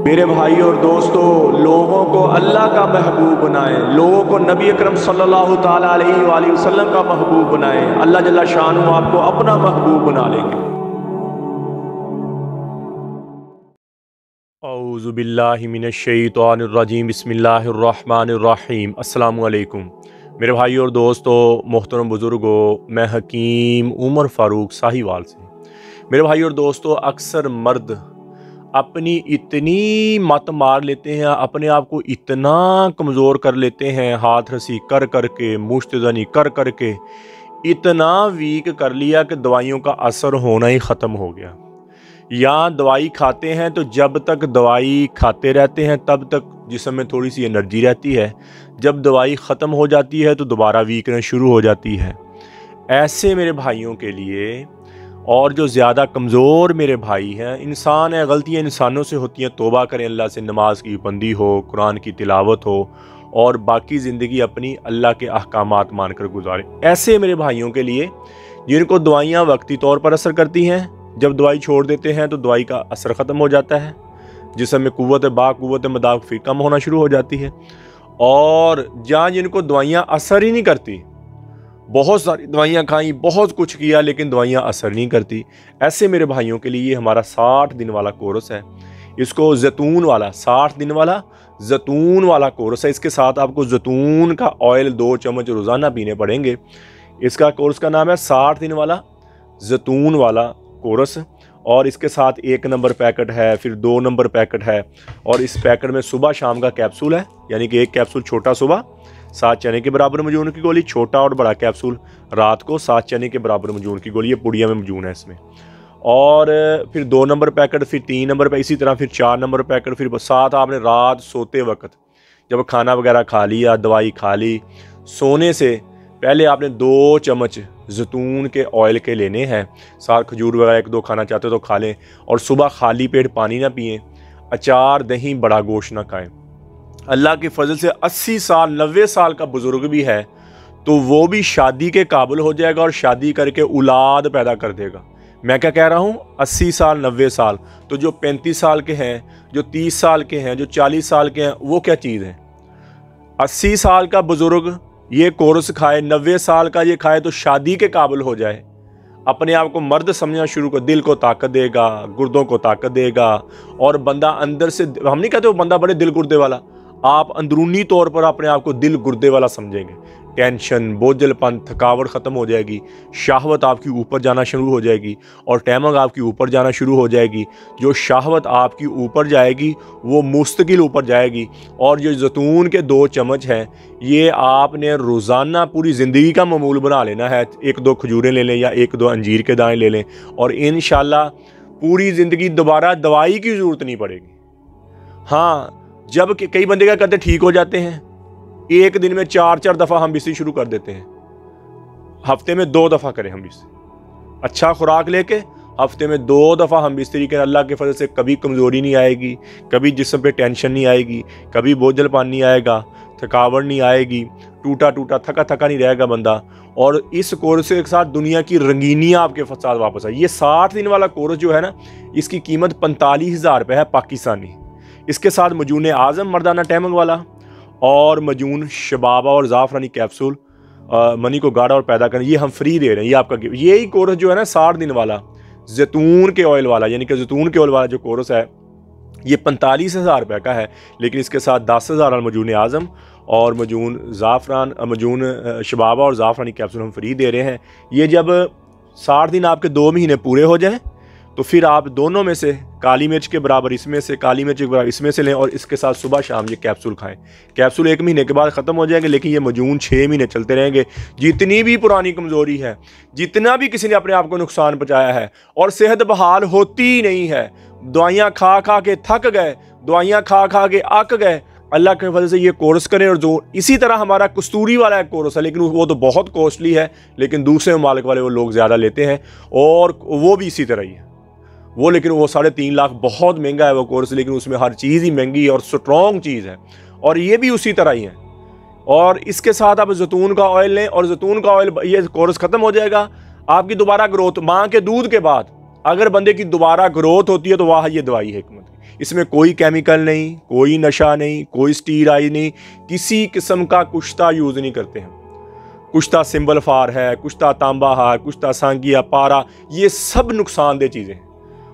मेरे भाई और दोस्तों, लोगों को अल्लाह का महबूब बनाएं, लोगों को नबी अकरम सल्लल्लाहु ताला अलैहि वसल्लम का महबूब बनाएं। अल्लाह जल्ला शान आपको अपना महबूब बना लेंगे। औज़ु बिल्लाहि मिनश शैतानिर रजीम, बिस्मिल्लाहिर रहमानिर रहीम। अस्सलामु अलैकुम मेरे भाई और दोस्तों, मोहतरम बुज़ुर्गों, मैं हकीम उमर फ़ारूक साहिवाल से। मेरे भाई और दोस्तों, अक्सर मर्द अपनी इतनी मत मार लेते हैं, अपने आप को इतना कमज़ोर कर लेते हैं, हाथ रसी कर कर के, मुश्तज़नी कर कर के इतना वीक कर लिया कि दवाइयों का असर होना ही ख़त्म हो गया। या दवाई खाते हैं तो जब तक दवाई खाते रहते हैं तब तक जिस्म में थोड़ी सी एनर्जी रहती है, जब दवाई ख़त्म हो जाती है तो दोबारा वीकनेस शुरू हो जाती है। ऐसे मेरे भाइयों के लिए, और जो ज़्यादा कमज़ोर मेरे भाई हैं, इंसान है, गलतियाँ इंसानों से होती हैं, तौबा करें, अल्लाह से नमाज की पाबंदी हो, कुरान की तिलावत हो और बाकी ज़िंदगी अपनी अल्लाह के अहकामात मानकर गुजारें। ऐसे मेरे भाइयों के लिए जिनको दवाइयाँ वक्ती तौर पर असर करती हैं, जब दवाई छोड़ देते हैं तो दवाई का असर ख़त्म हो जाता है, जिस्म में क़ुव्वत मदाफ़ फिर कम होना शुरू हो जाती है। और जहाँ जिनको दवाइयाँ असर ही नहीं करती, बहुत सारी दवाइयाँ खाई, बहुत कुछ किया, लेकिन दवाइयाँ असर नहीं करती, ऐसे मेरे भाइयों के लिए ये हमारा 60 दिन वाला कोर्स है। इसको जैतून वाला 60 दिन वाला जैतून वाला कोर्स है। इसके साथ आपको जैतून का ऑयल 2 चम्मच रोज़ाना पीने पड़ेंगे। इसका कोर्स का नाम है 60 दिन वाला जैतून वाला कोर्स। और इसके साथ 1 नंबर पैकेट है, फिर 2 नंबर पैकेट है, और इस पैकेट में सुबह शाम का कैप्सूल है, यानी कि 1 कैप्सूल छोटा सुबह 7 चने के बराबर मजून की गोली, छोटा और बड़ा कैप्सूल रात को 7 चने के बराबर मजून की गोली, ये पुड़िया में मजून है इसमें। और फिर 2 नंबर पैकेट, फिर 3 नंबर पे, इसी तरह फिर 4 नंबर पैकेट, फिर साथ आपने रात सोते वक्त जब खाना वगैरह खा लिया, दवाई खा ली, सोने से पहले आपने 2 चम्मच जैतून के ऑयल के लेने हैं। साथ खजूर वगैरह 1-2 खाना चाहते हो तो खा लें, और सुबह खाली पेट पानी ना पिएं, अचार दही बड़ा गोश्त ना खाएं। अल्लाह के फजल से 80 साल 90 साल का बुज़ुर्ग भी है तो वो भी शादी के काबिल हो जाएगा और शादी करके औलाद पैदा कर देगा। मैं क्या कह रहा हूँ, 80 साल 90 साल, तो जो 35 साल के हैं, जो 30 साल के हैं, जो 40 साल के हैं, वो क्या चीज़ है। 80 साल का बुज़ुर्ग ये कोर्स खाए, 90 साल का ये खाए तो शादी के काबिल हो जाए, अपने आप को मर्द समझना शुरू कर, दिल को ताकत देगा, गुर्दों को ताकत देगा, और बंदा अंदर से, हम नहीं कहते वो बंदा बड़े दिल गुर्दे वाला, आप अंदरूनी तौर पर अपने आप को दिल गुर्दे वाला समझेंगे। टेंशन, बोझलपन, थकावट ख़त्म हो जाएगी, शहवत आपकी ऊपर जाना शुरू हो जाएगी, और टैमंग आपकी ऊपर जाना शुरू हो जाएगी। जो शहवत आपकी ऊपर जाएगी वो मुस्तकिल ऊपर जाएगी। और जो जैतून के 2 चम्मच हैं, ये आपने रोज़ाना पूरी ज़िंदगी का मामूल बना लेना है। 1-2 खजूरें ले लें या 1-2 अंजीर के दाने ले लें, और इंशाल्लाह पूरी ज़िंदगी दोबारा दवाई की ज़रूरत नहीं पड़ेगी। हाँ, जब कई बंदे क्या करते, ठीक हो जाते हैं, एक दिन में 4-4 दफ़ा हम बिस्ती शुरू कर देते हैं। हफ्ते में 2 दफ़ा करें हम बिस्ती, अच्छा खुराक लेके हफ्ते में 2 दफ़ा हम बिस्तरी करें। अल्लाह के फजल से कभी कमज़ोरी नहीं आएगी, कभी जिस्म पे टेंशन नहीं आएगी, कभी बोझलपन नहीं आएगा, थकावट नहीं आएगी, टूटा टूटा थका थका नहीं रहेगा बंदा। और इस कोर्स के साथ दुनिया की रंगीनियाँ आपके साथ वापस आई। ये 60 दिन वाला कोर्स जो है ना, इसकी कीमत 45,000 रुपये है पाकिस्तानी। इसके साथ मजून आज़म मर्दाना टैमंग वाला और मजून शबाबा और ज़ाफ़रानी कैप्सूल मनी को गाढ़ा और पैदा करना, ये हम फ्री दे रहे हैं। ये आपका यही कोर्स जो है ना 60 दिन वाला जैतून के ऑयल वाला, यानी कि जैतून के ऑयल वाला जो कोर्स है, ये 45,000 रुपये का है, लेकिन इसके साथ 10,000 मजून आज़म और मजून ज़ाफ़रान, मजून शबाबा और ज़ाफ़रानी कैप्सूल हम फ्री दे रहे हैं। ये जब 60 दिन आपके 2 महीने पूरे हो जाएं तो फिर आप दोनों में से काली मिर्च के बराबर इसमें से, काली मिर्च के बराबर इसमें से लें, और इसके साथ सुबह शाम ये कैप्सूल खाएं। कैप्सूल 1 महीने के बाद ख़त्म हो जाएंगे, लेकिन ये मजून 6 महीने चलते रहेंगे। जितनी भी पुरानी कमज़ोरी है, जितना भी किसी ने अपने आप को नुकसान पहुँचाया है और सेहत बहाल होती ही नहीं है, दवाइयाँ खा खा के थक गए, दवाइयाँ खा खा के अक गए, अल्लाह के वजह से ये कोर्स करें। और जो इसी तरह हमारा कस्तूरी वाला एक कोर्स है, लेकिन वो तो बहुत कॉस्टली है, लेकिन दूसरे ममालिक वाले वो लोग ज़्यादा लेते हैं, और वो भी इसी तरह ही है वो, लेकिन वो 3.5 लाख बहुत महंगा है वो कोर्स, लेकिन उसमें हर चीज़ ही महंगी और स्ट्रॉन्ग चीज़ है, और ये भी उसी तरह ही है। और इसके साथ आप जैतून का ऑयल लें, और जैतून का ऑयल, ये कोर्स ख़त्म हो जाएगा, आपकी दोबारा ग्रोथ माँ के दूध के बाद अगर बंदे की दोबारा ग्रोथ होती है तो वाह ये दवाई है हिकमत की। इसमें कोई केमिकल नहीं, कोई नशा नहीं, कोई स्टीराइड नहीं, किसी किस्म का कुश्ता यूज़ नहीं करते हैं। कुश्ता सिंबल फार है, कुश्ता तांबा हार, कुश्ता सांगिया पारा, ये सब नुकसानदेह चीज़ें हैं।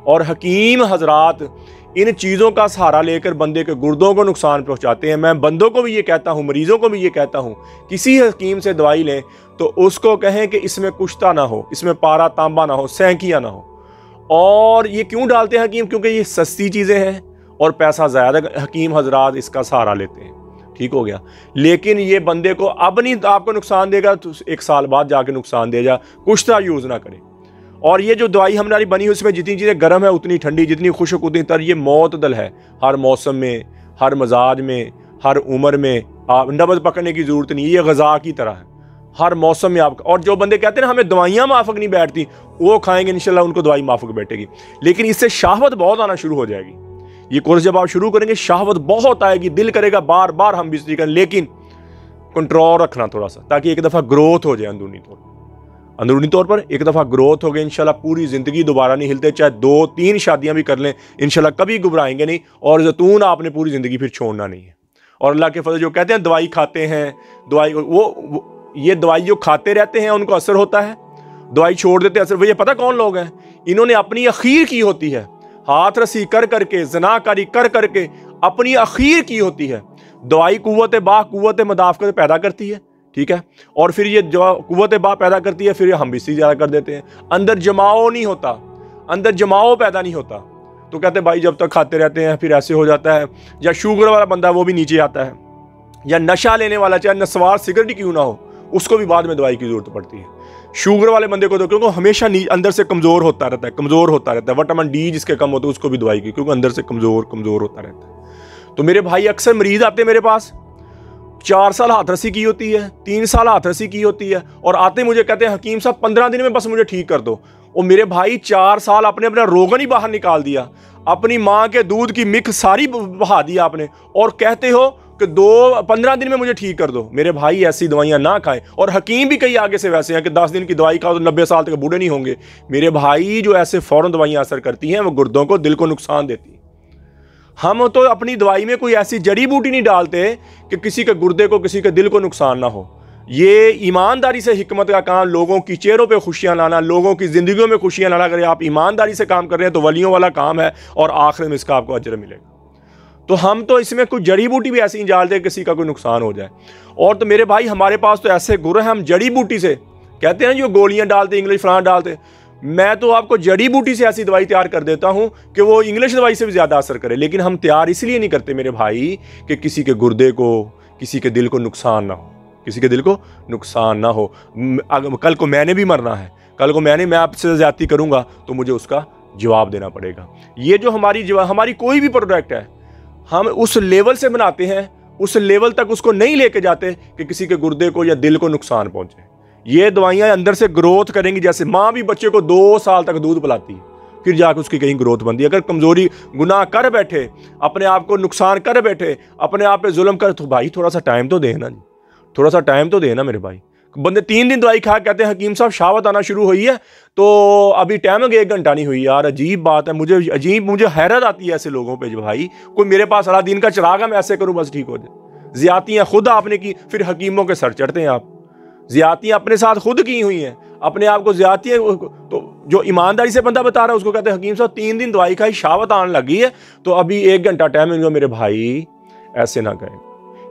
और हकीम हजरात इन चीज़ों का सहारा लेकर बंदे के गुर्दों को नुकसान पहुंचाते हैं। मैं बंदों को भी ये कहता हूँ, मरीजों को भी ये कहता हूँ, किसी हकीम से दवाई लें तो उसको कहें कि इसमें कुश्ता ना हो, इसमें पारा तांबा ना हो, सैंकिया ना हो। और ये क्यों डालते हैं हकीम? क्योंकि ये सस्ती चीज़ें हैं और पैसा ज़्यादा हकीम हजरात इसका सहारा लेते हैं। ठीक हो गया। लेकिन ये बंदे को अब नहीं आपको नुकसान देगा तो 1 साल बाद जाके नुकसान देगा। कुश्ता यूज़ ना करें। और ये जो दवाई हमारी बनी है उसमें जितनी चीज़ें गर्म है उतनी ठंडी, जितनी खुश्क उतनी तर, ये मोतदल है। हर मौसम में, हर मजाज में, हर उम्र में आप नब्ज़ पकड़ने की ज़रूरत नहीं है। ये ग़ज़ा की तरह है, हर मौसम में आपका। और जो बंदे कहते हैं ना हमें दवाइयाँ माफ़क नहीं बैठती, वो खाएंगे इंशाल्लाह उनको दवाई माफ़क बैठेगी। लेकिन इससे शहवत बहुत आना शुरू हो जाएगी। ये कोर्स जब आप शुरू करेंगे शहवत बहुत आएगी, दिल करेगा बार बार हम बिजली करें, लेकिन कंट्रोल रखना थोड़ा सा, ताकि एक दफ़ा ग्रोथ हो जाए अंदरूनी तौर पर एक दफ़ा ग्रोथ हो गई इंशाल्लाह पूरी ज़िंदगी दोबारा नहीं हिलते। चाहे 2-3 शादियां भी कर लें इंशाल्लाह कभी घबराएंगे नहीं। और जैतून आपने पूरी ज़िंदगी फिर छोड़ना नहीं है। और अल्लाह के फजल जो कहते हैं दवाई खाते हैं, दवाई वो ये दवाई जो खाते रहते हैं उनको असर होता है, दवाई छोड़ देते हैं असर। ये पता कौन लोग हैं? इन्होंने अपनी अखीर की होती है, हाथ रसी कर करके, जनाकारी कर करके अपनी अखीर की होती है। दवाई कुव्वत मदाफ़त पैदा करती है, ठीक है। और फिर ये जो कुव्वत बा पैदा करती है, फिर हम भी ज़्यादा कर देते हैं। अंदर जमाव नहीं होता, अंदर जमाव पैदा नहीं होता। तो कहते हैं भाई जब तक खाते रहते हैं फिर ऐसे हो जाता है। या शुगर वाला बंदा वो भी नीचे आता है, या नशा लेने वाला चाहे नस्वार सिगरेट ही क्यों ना हो उसको भी बाद में दवाई की जरूरत पड़ती है। शुगर वाले बंदे को तो क्योंकि हमेशा अंदर से कमज़ोर होता रहता है। विटामिन डी जिसके कम होता है उसको भी दवाई की, क्योंकि अंदर से कमज़ोर होता रहता है। तो मेरे भाई अक्सर मरीज आते हैं मेरे पास, 4 साल हाथ रसी की होती है, 3 साल हाथ रसी की होती है, और आते मुझे कहते हैं हकीम साहब 15 दिन में बस मुझे ठीक कर दो। और मेरे भाई 4 साल आपने अपना रोगन ही बाहर निकाल दिया, अपनी माँ के दूध की मिक सारी बहा दिया आपने, और कहते हो कि 15 दिन में मुझे ठीक कर दो। मेरे भाई ऐसी दवाइयाँ ना खाएं। और हकीम भी कई आगे से वैसे हैं कि 10 दिन की दवाई खाओ तो 90 साल तक बूढ़े नहीं होंगे। मेरे भाई जो ऐसे फ़ौरन दवाइयाँ असर करती हैं वो गुर्दों को, दिल को नुकसान देती हैं। हम तो अपनी दवाई में कोई ऐसी जड़ी बूटी नहीं डालते कि किसी के गुर्दे को, किसी के दिल को नुकसान ना हो। ये ईमानदारी से हिकमत का काम, लोगों की चेहरों पे खुशियां लाना, लोगों की ज़िंदगियों में खुशियां लाना। अगर आप ईमानदारी से काम कर रहे हैं तो वलियों वाला काम है, और आखिर में इसका आपको अजर मिलेगा। तो हम तो इसमें कोई जड़ी बूटी भी ऐसी नहीं डालते किसी का कोई नुकसान हो जाए। और तो मेरे भाई हमारे पास तो ऐसे गुर हैं, हम जड़ी बूटी से कहते हैं जो गोलियाँ डालते, इंग्लिश फलां डालते, मैं तो आपको जड़ी बूटी से ऐसी दवाई तैयार कर देता हूं कि वो इंग्लिश दवाई से भी ज़्यादा असर करे। लेकिन हम तैयार इसलिए नहीं करते मेरे भाई कि किसी के गुर्दे को, किसी के दिल को नुकसान ना हो, किसी के दिल को नुकसान ना हो। कल को मैंने भी मरना है, कल को मैं आपसे ज़्यादती करूँगा तो मुझे उसका जवाब देना पड़ेगा। ये जो हमारी कोई भी प्रोडक्ट है हम उस लेवल से बनाते हैं, उस लेवल तक उसको नहीं लेके जाते कि किसी के गुर्दे को या दिल को नुकसान पहुँचे। ये दवाइयाँ अंदर से ग्रोथ करेंगी। जैसे माँ भी बच्चे को 2 साल तक दूध पिलाती है, फिर जाकर उसकी कहीं ग्रोथ बनती है। अगर कमज़ोरी गुनाह कर बैठे, अपने आप को नुकसान कर बैठे, अपने आप पे जुल्म कर, तो भाई थोड़ा सा टाइम तो देना जी, थोड़ा सा टाइम तो देना मेरे भाई। बंदे 3 दिन दवाई खा कहते हैं हकीम साहब शावत आना शुरू हुई है, तो अभी टाइम लगे 1 घंटा नहीं हुई। यार अजीब बात है, मुझे हैरत आती है ऐसे लोगों पे। जो भाई कोई मेरे पास सारा दिन का चिराग है, मैं ऐसे करूँ बस ठीक हो जाए। ज़्यादतियाँ खुद आपने की, फिर हकीमों के सर चढ़ते हैं आप। ज़्यादतियाँ अपने साथ खुद की हुई हैं, अपने आप को ज़्यादतियाँ। तो जो ईमानदारी से बंदा बता रहा है उसको कहते हैं हकीम साहब 3 दिन दवाई खाई, शावत आने लगी है, तो अभी 1 घंटा टाइम है। मेरे भाई ऐसे ना करें।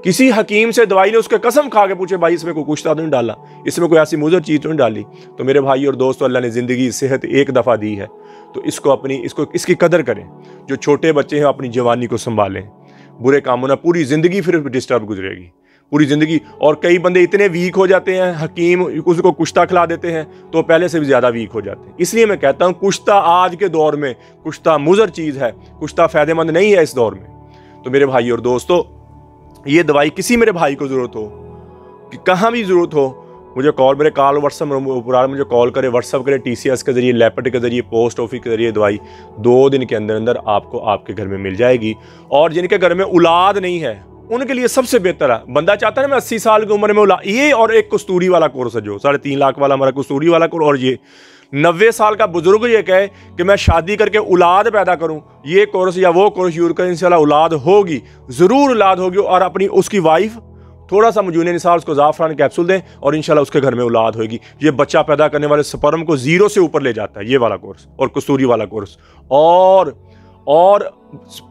किसी हकीम से दवाई ने उसके कसम खा के पूछे भाई इसमें कोई कुश्ता तो नहीं डाला, इसमें कोई ऐसी मुज़र चीज़ तो नहीं डाली, तो मेरे भाई और दोस्तों अल्लाह ने ज़िंदगी सेहत एक दफ़ा दी है, तो इसकी कदर करें। जो छोटे बच्चे हैं अपनी जवानी को संभालें, बुरे कामों ना पूरी ज़िंदगी फिर डिस्टर्ब गुजरेगी, पूरी ज़िंदगी। और कई बंदे इतने वीक हो जाते हैं, हकीम उसको कुश्ता खिला देते हैं तो पहले से भी ज़्यादा वीक हो जाते हैं। इसलिए मैं कहता हूँ कुश्ता आज के दौर में कुश्ता मुज़र चीज़ है, कुश्ता फ़ायदेमंद नहीं है इस दौर में। तो मेरे भाई और दोस्तों ये दवाई किसी मेरे भाई को ज़रूरत हो कि कहाँ भी ज़रूरत हो, मुझे व्हाट्सअप मुझे कॉल करे, व्हाट्सअप करे, TCS के ज़रिए, लैपट के ज़रिए, पोस्ट ऑफिस के ज़रिए दवाई 2 दिन के अंदर अंदर आपको आपके घर में मिल जाएगी। और जिनके घर में औलाद नहीं है उनके लिए सबसे बेहतर है। बंदा चाहता है ना मैं 80 साल की उम्र में औलाद, ये और एक कस्तूरी वाला कोर्स है जो 3.5 लाख वाला हमारा कस्तूरी वाला कोर्स, और ये 90 साल का बुजुर्ग ये कहे कि मैं शादी करके औलाद पैदा करूं, ये कोर्स या वो कोर्स यूज कर, इंशाल्लाह औलाद होगी, ज़रूर औलाद होगी। और अपनी उसकी वाइफ थोड़ा सा मजूने निसार उसको ज़ाफ़रान कैप्सूल दें और इंशाल्लाह उसके घर में औलाद होगी। ये बच्चा पैदा करने वाले स्पर्म को 0 से ऊपर ले जाता है, ये वाला कोर्स और कस्तूरी वाला कोर्स। और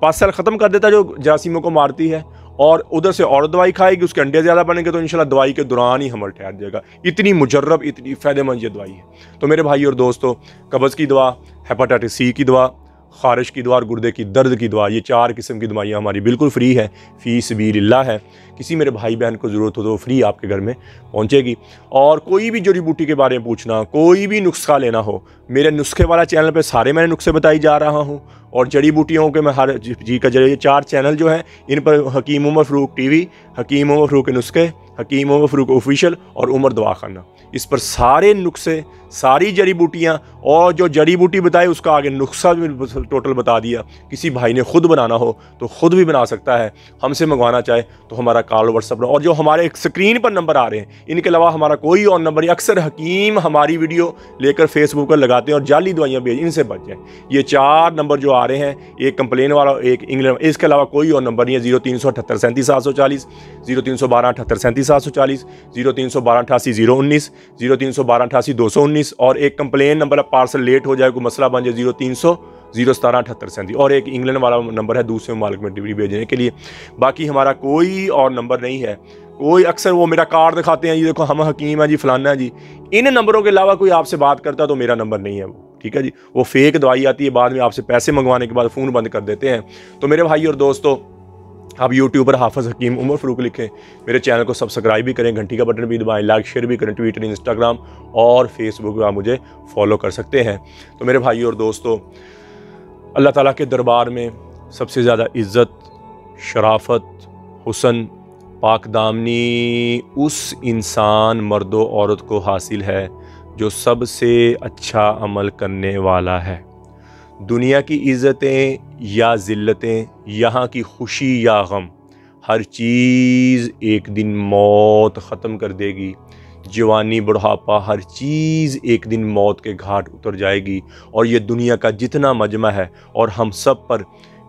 5 साल ख़त्म कर देता है जो जरासीमों को मारती है। और उधर से और दवाई खाएगी, उसके अंडे ज़्यादा बनेंगे तो इंशाल्लाह दवाई के दौरान ही हमल ठहर जाएगा। इतनी मुजर्रब, इतनी फ़ायदेमंद ये दवाई है। तो मेरे भाई और दोस्तों, कब्ज़ की दवा, हेपेटाइटिस सी की दवा, ख़ारिश की दवा और गुर्दे की दर्द की दवा, ये 4 किस्म की दवाइयाँ हमारी बिल्कुल फ्री है, फ़ी सबीलिल्लाह है। किसी मेरे भाई बहन को ज़रूरत हो तो फ्री आपके घर में पहुँचेगी। और कोई भी जड़ी बूटी के बारे में पूछना, कोई भी नुस्खा लेना हो, मेरे नुस्खे वाला चैनल पे सारे मैंने नुस्खे बताई जा रहा हूँ। और जड़ी बूटियों के मैं हर जी का जरिए 4 चैनल जो हैं, इन पर हकीम उमर फ़ारूक टीवी, हकीम उमर फ़ारूक के नुस्खे, हकीम उमर फ़ारूक ऑफिशियल और उमर दवाखाना, इस पर सारे नुस्खे, सारी जड़ी बूटियाँ और जो जड़ी बूटी बताई उसका आगे नुस्खा भी टोटल बता दिया। किसी भाई ने खुद बनाना हो तो खुद भी बना सकता है। हमसे मंगवाना चाहे तो हमारा कॉल व्हाट्सअप, और जो हमारे स्क्रीन पर नंबर आ रहे हैं, इनके अलावा हमारा कोई और नंबर, अक्सर हकीम हमारी वीडियो लेकर फेसबुक पर लगाते हैं और जाली दवाइयाँ भेज, इनसे बच जाए। ये 4 नंबर जो आ रहे हैं, एक कंप्लेन वाला, एक इंग्लैंड, इसके अलावा कोई और नंबर नहीं है। 0378 37 740, 0312 78 37 740, 0312 88 019, 0312 88 219, और एक कंप्लेन नंबर, पार्सल लेट हो जाए, कोई मसला बन जाए, 0300 017 78 37, और एक इंग्लैंड वाला नंबर है दूसरे मालिक में डिलीवरी भेजने के लिए। बाकी हमारा कोई और नंबर नहीं है। कोई अक्सर वो मेरा कार्ड दिखाते हैं, ये देखो हम हकीम है जी, फलाना है जी, इन नंबरों के अलावा कोई आपसे बात करता तो मेरा नंबर नहीं है वो, ठीक है जी। वो फेक दवाई आती है, बाद में आपसे पैसे मंगवाने के बाद फ़ोन बंद कर देते हैं। तो मेरे भाई और दोस्तों, आप यूट्यूब पर हाफिज़ हकीम उमर फ़ारूक लिखें, मेरे चैनल को सब्सक्राइब भी करें, घंटी का बटन भी दबाएं, लाइक शेयर भी करें, ट्विटर, इंस्टाग्राम और फेसबुक पर आप मुझे फॉलो कर सकते हैं। तो मेरे भाई और दोस्तों, अल्लाह ताला के दरबार में सबसे ज़्यादा इज़्ज़त, शराफत, हुस्न, पाकदामनी उस इंसान, मर्दो औरत को हासिल है जो सबसे अच्छा अमल करने वाला है। दुनिया की इज़्ज़तें या ज़िल्लतें, यहाँ की खुशी या गम, हर चीज़ एक दिन मौत ख़त्म कर देगी। जवानी, बुढ़ापा, हर चीज़ एक दिन मौत के घाट उतर जाएगी। और ये दुनिया का जितना मजमा है, और हम सब पर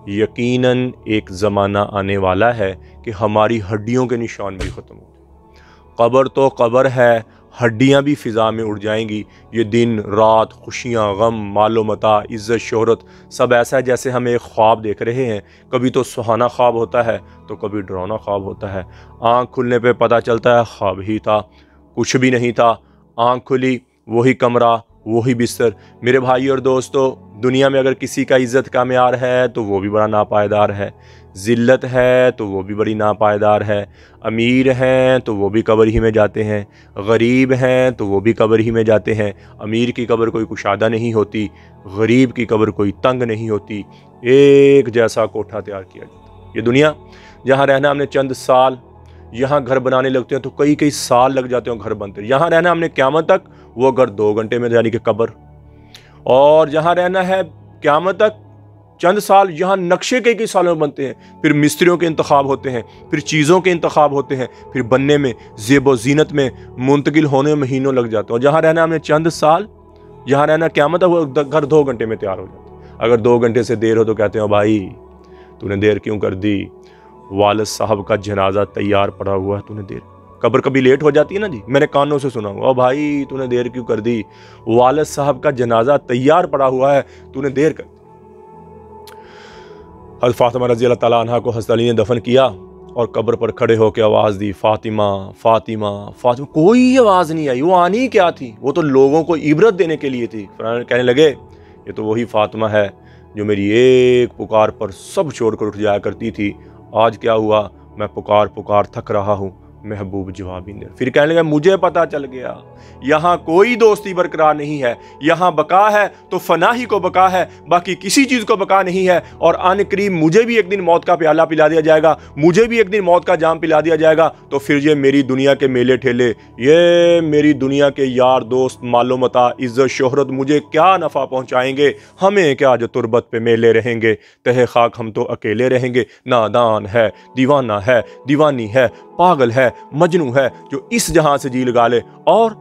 यकीनन एक ज़माना आने वाला है कि हमारी हड्डियों के निशान भी ख़त्म होंगे। कब्र तो कब्र है, हड्डियाँ भी फ़िज़ा में उड़ जाएंगी। ये दिन रात, खुशियाँ, गम, मालो मता, इज़्ज़त, शोहरत, सब ऐसा है जैसे हम एक ख्वाब देख रहे हैं। कभी तो सुहाना ख्वाब होता है तो कभी डरावना ख्वाब होता है। आँख खुलने पे पता चलता है ख्वाब ही था, कुछ भी नहीं था। आँख खुली, वही कमरा, वही बिस्तर। मेरे भाई और दोस्तों, दुनिया में अगर किसी का इज़्ज़त का मेयार है तो वो भी बड़ा नापायदार है, ज़िल्लत है तो वो भी बड़ी नापायदार है, अमीर हैं तो वो भी कब्र ही में जाते हैं, गरीब हैं तो वो भी कब्र ही में जाते हैं। अमीर की कब्र कोई कुशादा नहीं होती, गरीब की कब्र कोई तंग नहीं होती, एक जैसा कोठा तैयार किया जाता। ये दुनिया जहाँ रहना हमने चंद साल, यहाँ घर बनाने लगते हैं तो कई कई साल लग जाते हैं घर बनते। यहाँ रहना हमने क़यामत तक, वो घर 2 घंटे में, यानी कि कब्र। और जहाँ रहना है क़यामत तक चंद साल, यहाँ नक्शे कई सालों में बनते हैं। फिर मिस्त्रियों के इंतखाब होते हैं, फिर चीज़ों के इंतखाब होते हैं, फिर बनने में, ज़ेब ज़ीनत में, मुंतकिल होने में महीनों लग जाते हैं। और जहाँ रहना हमने चंद साल, यहाँ रहना क़यामत तक, वो घर 2 घंटे में तैयार हो जाता है। अगर 2 घंटे से देर हो तो कहते हैं भाई तूने देर क्यों कर दी, वालिद साहब का जनाजा तैयार पड़ा हुआ है, तूने देर। कब्र कभी लेट हो जाती है ना जी, मैंने कानों से सुना हुआ, भाई तूने देर क्यों कर दी, वालिद साहब का जनाजा तैयार पड़ा हुआ है, तूने देर कर दी। हज़रत फ़ातिमा रज़ी अल्लाह तआला अन्हा को हज़रत अली ने दफन किया और कब्र पर खड़े होकर आवाज़ दी, फ़ातिमा फ़ातिमा फ़ातिमा। कोई आवाज़ नहीं आई। वो आनी क्या थी, वो तो लोगों को इबरत देने के लिए थी। कहने लगे ये तो वही फ़ातिमा है जो मेरी एक पुकार पर सब छोड़ कर उठ जाया करती थी। आज क्या हुआ, मैं पुकार पुकार थक रहा हूँ, महबूब जवाब ही नहीं। फिर कहने लगा मुझे पता चल गया यहाँ कोई दोस्ती बरकरार नहीं है, यहाँ बका है तो फना ही को बका है, बाकी किसी चीज़ को बका नहीं है। और आने करीब मुझे भी एक दिन मौत का प्याला पिला दिया जाएगा, मुझे भी एक दिन मौत का जाम पिला दिया जाएगा। तो फिर ये मेरी दुनिया के मेले ठेले, ये मेरी दुनिया के यार दोस्त, मालो मता, इज़्ज़त, शोहरत मुझे क्या नफ़ा पहुँचाएंगे, हमें क्या जो तुरबत पे मेले रहेंगे, तहे खाक हम तो अकेले रहेंगे। नादान है, दीवाना है, दीवानी है, पागल है, मजनू है जो इस जहां से जी लगा ले और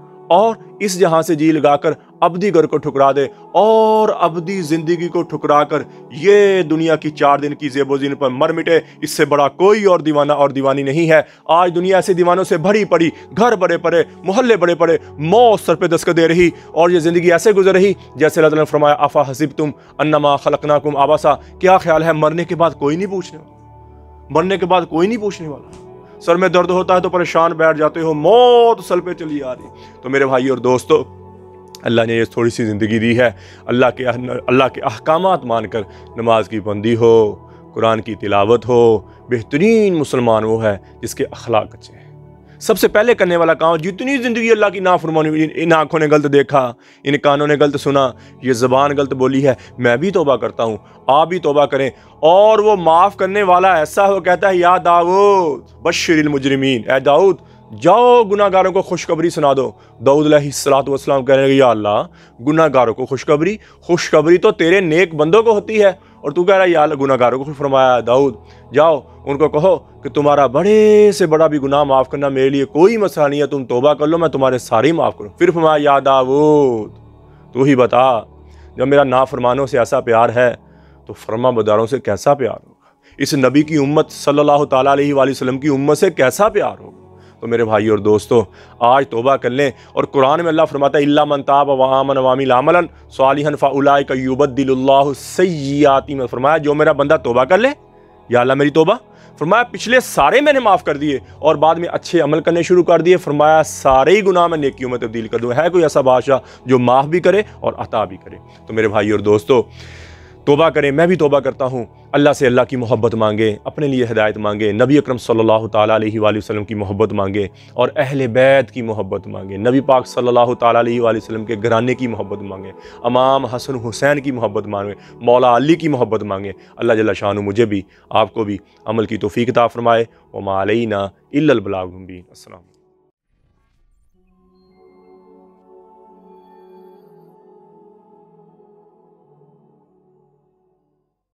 इस जहां से जी लगाकर अबदी घर को ठुकरा दे और अबदी जिंदगी को ठुकरा कर ये दुनिया की 4 दिन की ज़ेबो-ज़ीनत पर मर मिटे, इससे बड़ा कोई और दीवाना और दीवानी नहीं है। आज दुनिया ऐसे दीवानों से भरी पड़ी, घर बड़े पड़े, मोहल्ले बड़े पड़े, मौत सर पे दस्तक दे रही और ये ज़िंदगी ऐसे गुजर रही जैसे अल्लाह ताला ने फरमाया अफ़ा हसिबतुम अन्नमा खलक़नाकुम आबासा। क्या ख्याल है मरने के बाद कोई नहीं पूछने वाला, मरने के बाद कोई नहीं पूछने वाला। सर में दर्द होता है तो परेशान बैठ जाते हो, मौत सर पे चली आ रही। तो मेरे भाई और दोस्तों, अल्लाह ने ये थोड़ी सी ज़िंदगी दी है, अल्लाह के अहकामात मानकर नमाज की बंदी हो, कुरान की तिलावत हो। बेहतरीन मुसलमान वो है जिसके अखलाक अच्छे हैं। सबसे पहले करने वाला काम, जितनी ज़िंदगी अल्लाह की नाफरमानी, इन आँखों ने गलत देखा, इन कानों ने गलत सुना, ये ज़बान गलत बोली है, मैं भी तौबा करता हूँ, आप भी तौबा करें। और वो माफ़ करने वाला ऐसा हो, कहता है या दाऊद बश्शिरिल मुजरिमीन, ऐ दाऊद जाओ गुनाहगारों को खुशखबरी सुना दो। दाऊद अलैहिस्सलातु वस्सलाम कह रहे हैं या अल्लाह गुनाहगारों को खुशखबरी तो तेरे नेक बंदों को होती है और तू कह रहा है या अल्लाह गुनाहगारों को। फरमाया दाऊद जाओ उनको कहो कि तुम्हारा बड़े से बड़ा भी गुनाह माफ़ करना मेरे लिए कोई मसला नहीं है, तुम तौबा कर लो, मैं तुम्हारे सारे ही माफ़ करूँ। फिर फरमाया या दाऊद तू ही बता, जब मेरा नाफरमानों से ऐसा प्यार है तो फरमा बरदारों से कैसा प्यार होगा, इस नबी की उम्मत सल्लल्लाहु ताला अलैहि वसल्लम की उम्मत से कैसा प्यार होगा। तो मेरे भाई और दोस्तों, आज तौबा कर लें। और कुरान में अल्लाह फरमाता है इल्ला मन ताब व आमन व अमिल अमलन सालिहन फउलाइका युबद्दिलुल्लाहु सय्यिआतिहिम में फरमाया जो मेरा बंदा तौबा कर ले, या अल्लाह मेरी तौबा, फरमाया पिछले सारे मैंने माफ़ कर दिए और बाद में अच्छे अमल करने शुरू कर दिए, फरमाया सारे ही गुनाह मैं नेकियों में तब्दील कर दूँ। है कोई ऐसा बादशाह जो माफ़ भी करे और अता भी करे। तो मेरे भाई और दोस्तों, तौबा करें, मैं भी तौबा करता हूँ। अल्लाह से अल्लाह की मोहब्बत मांगे, अपने लिए हिदायत मांगे, नबी अकरम सल्लल्लाहु ताला अलैहि वसल्लम की मोहब्बत मांगे और अहले बैत की मोहब्बत मांगे, नबी पाक सल्लल्लाहु ताला अलैहि वसल्लम के घराने की मोहब्बत मांगे, इमाम हसन हुसैन की मोहब्बत मांगे, मौला अली की मोहब्बत मांगे। अल्लाह जल्ल शानु मुझे भी आपको भी अमल की तौफीक अता फरमाए। व मा अलैना इल्लल बलागुल मुबीन। अस्सलाम।